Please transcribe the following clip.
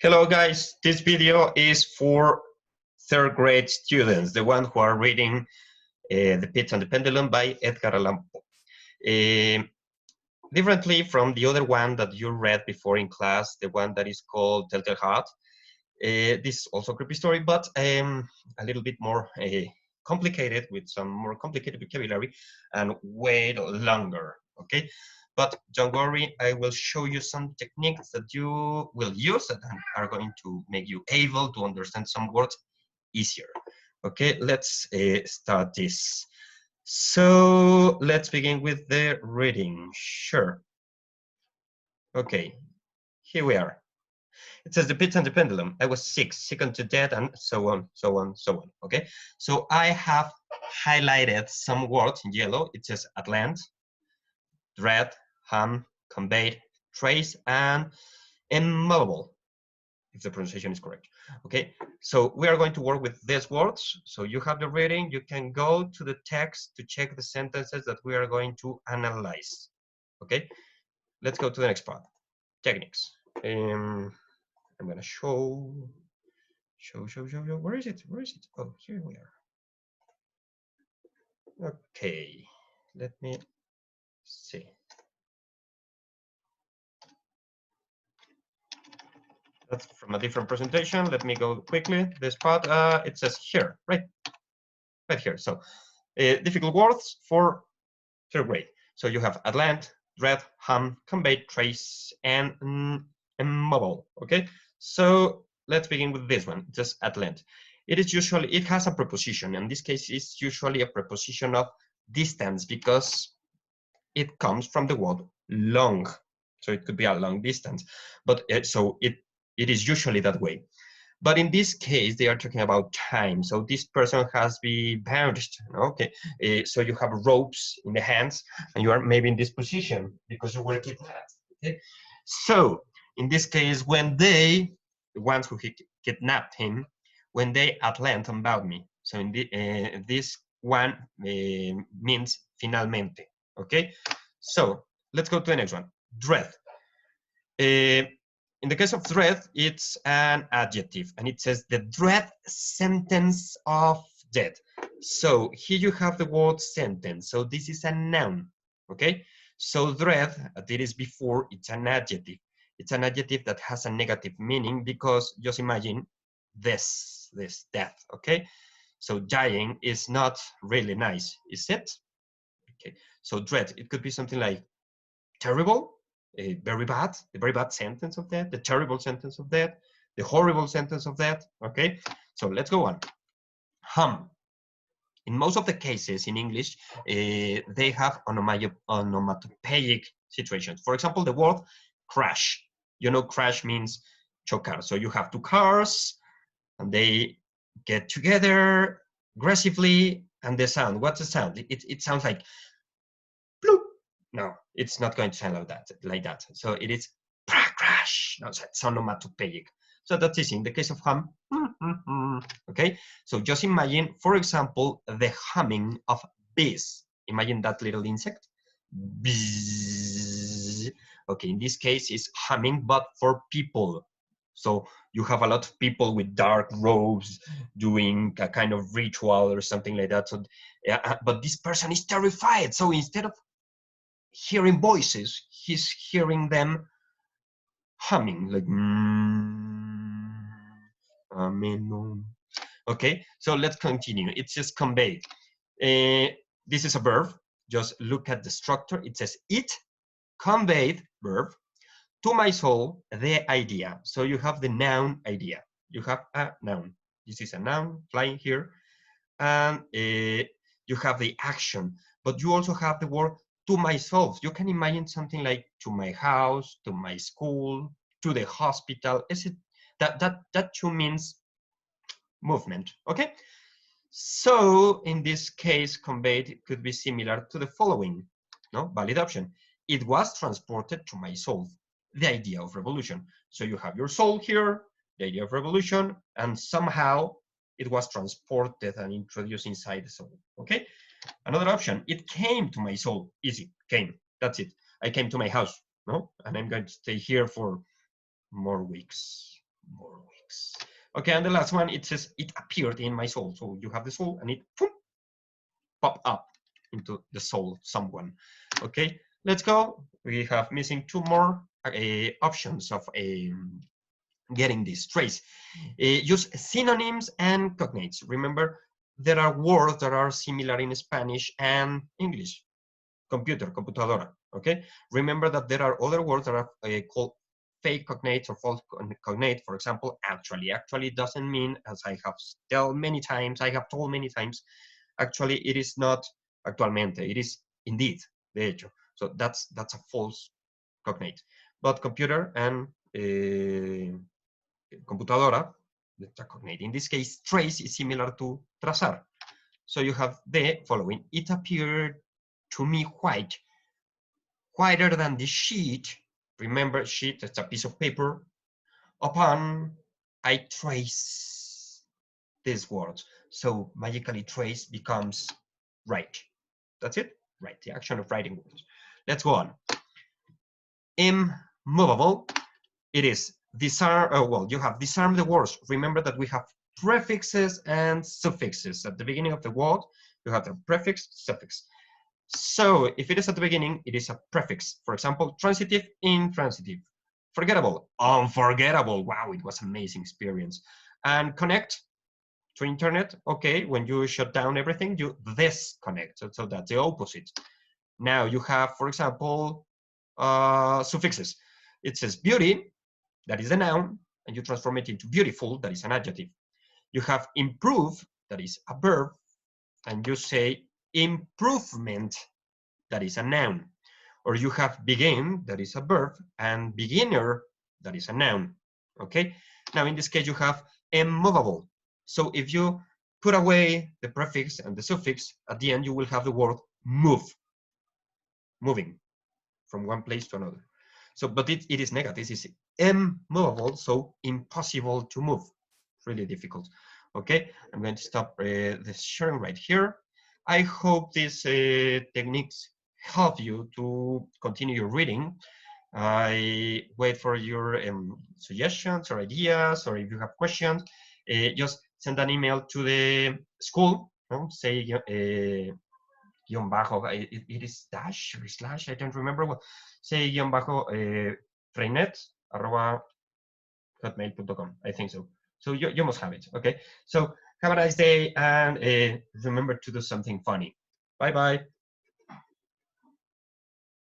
Hello guys, this video is for third grade students, the one who are reading The Pit and the Pendulum by Edgar Allan Poe. Differently from the other one that you read before in class, the one that is called Telltale Heart, this is also a creepy story, but a little bit more complicated, with some more complicated vocabulary and way longer, okay? But don't worry, I will show you some techniques that you will use that are going to make you able to understand some words easier. Okay, let's start this. So let's begin with the reading. Sure. Okay, here we are. It says the pit and the pendulum. I was sick unto death, and so on, so on, so on. Okay, so I have highlighted some words in yellow. It says Atlant, dread, ham, conveyed, trace, and immovable, if the pronunciation is correct. Okay, so we are going to work with these words. So you have the reading. You can go to the text to check the sentences that we are going to analyze. Okay, let's go to the next part. Techniques. I'm gonna show. Where is it? Where is it? Oh, here we are. Okay, let me see. That's from a different presentation. Let me go quickly. This part, it says here, right here. So, difficult words for third grade. So you have Atlant, dread, ham, conveyed, trace, and immobile. Okay. So let's begin with this one. It says Atlant. It is usually, it has a preposition. In this case, it's usually a preposition of distance because it comes from the word long. So it could be a long distance, but so it is usually that way. But in this case, they are talking about time. So this person has been bandaged. Okay, so you have ropes in the hands, and you are maybe in this position because you were kidnapped. Okay, so in this case, when they, the ones who kidnapped him, when they at length about me. So in the, this one means finalmente. Okay, so let's go to the next one. Dread. In the case of dread, it's an adjective, and it says the dread sentence of death. So here you have the word sentence. So this is a noun, okay? So dread, as it is before, it's an adjective. It's an adjective that has a negative meaning because just imagine this death, okay? So dying is not really nice, is it? Okay, so dread, it could be something like terrible, very bad, the very bad sentence of that, the terrible sentence of that, the horrible sentence of that. Okay, so let's go on. Hum. In most of the cases in English, they have onomatopoeic situations. For example, the word crash. You know, crash means chocar. So you have two cars, and they get together aggressively, and the sound. What's the sound? It sounds like bloop. No, it's not going to sound like that. So it is crash. No, it's onomatopoeic. So that is in the case of hum. Okay, so just imagine, for example, the humming of bees. Imagine that little insect. Bees. Okay, in this case, it's humming, but for people. So you have a lot of people with dark robes doing a kind of ritual or something like that. So, but this person is terrified. So instead of hearing voices, he's hearing them humming, like okay, so let's continue. It's just conveyed. This is a verb. Just look at the structure. It says it conveyed, verb, to my soul the idea. So you have the noun idea. You have a noun. This is a noun flying here, and you have the action, but you also have the word to myself. You can imagine something like to my house, to my school, to the hospital. Is it that too means movement? Okay, so in this case, conveyed, it could be similar to the following. No, valid option. It was transported to my soul, the idea of revolution. So you have your soul here, the idea of revolution, and somehow it was transported and introduced inside the soul. Okay, another option. It came to my soul. Easy, came. That's it. I came to my house. No, and I'm going to stay here for more weeks, more weeks. Okay, and the last one, it says it appeared in my soul. So you have the soul and it poof, pop up into the soul someone. Okay, let's go. We have missing two more options of getting this trace. Use synonyms and cognates. Remember, there are words that are similar in Spanish and English. Computer, computadora. Okay. Remember that there are other words that are called fake cognates or false cognate. For example, actually. Actually doesn't mean, as I have told many times, actually it is not actualmente. It is indeed, de hecho. So that's a false cognate. But computer and computadora, the cognate. In this case, trace is similar to trazar. So you have the following. It appeared to me whiter than the sheet. Remember, sheet, it's a piece of paper. Upon I trace these words. So magically trace becomes write. That's it? Write, the action of writing words. Let's go on. Immovable, it is disarm. Well, you have disarm the words. Remember that we have prefixes and suffixes. At the beginning of the word, you have the prefix, suffix. So if it is at the beginning, it is a prefix. For example, transitive, intransitive. Forgettable, unforgettable. Wow, it was an amazing experience. And connect to internet. Okay, when you shut down everything, you disconnect. So that's the opposite. Now you have, for example, suffixes. It says beauty, that is a noun, and you transform it into beautiful, that is an adjective. You have improve, that is a verb, and you say improvement, that is a noun. Or you have begin, that is a verb, and beginner, that is a noun. Okay? Now in this case you have immovable. So if you put away the prefix and the suffix, at the end you will have the word move, moving from one place to another. So, but it is negative. This is immovable, so impossible to move. Really difficult. Okay, I'm going to stop the sharing right here. I hope these techniques help you to continue your reading. I wait for your suggestions or ideas, or if you have questions, just send an email to the school. Say guión bajo, it is dash or slash, I don't remember what. Say guión bajo freinet@hotmail.com. I think so. So you must have it. Okay. So have a nice day and remember to do something funny. Bye bye.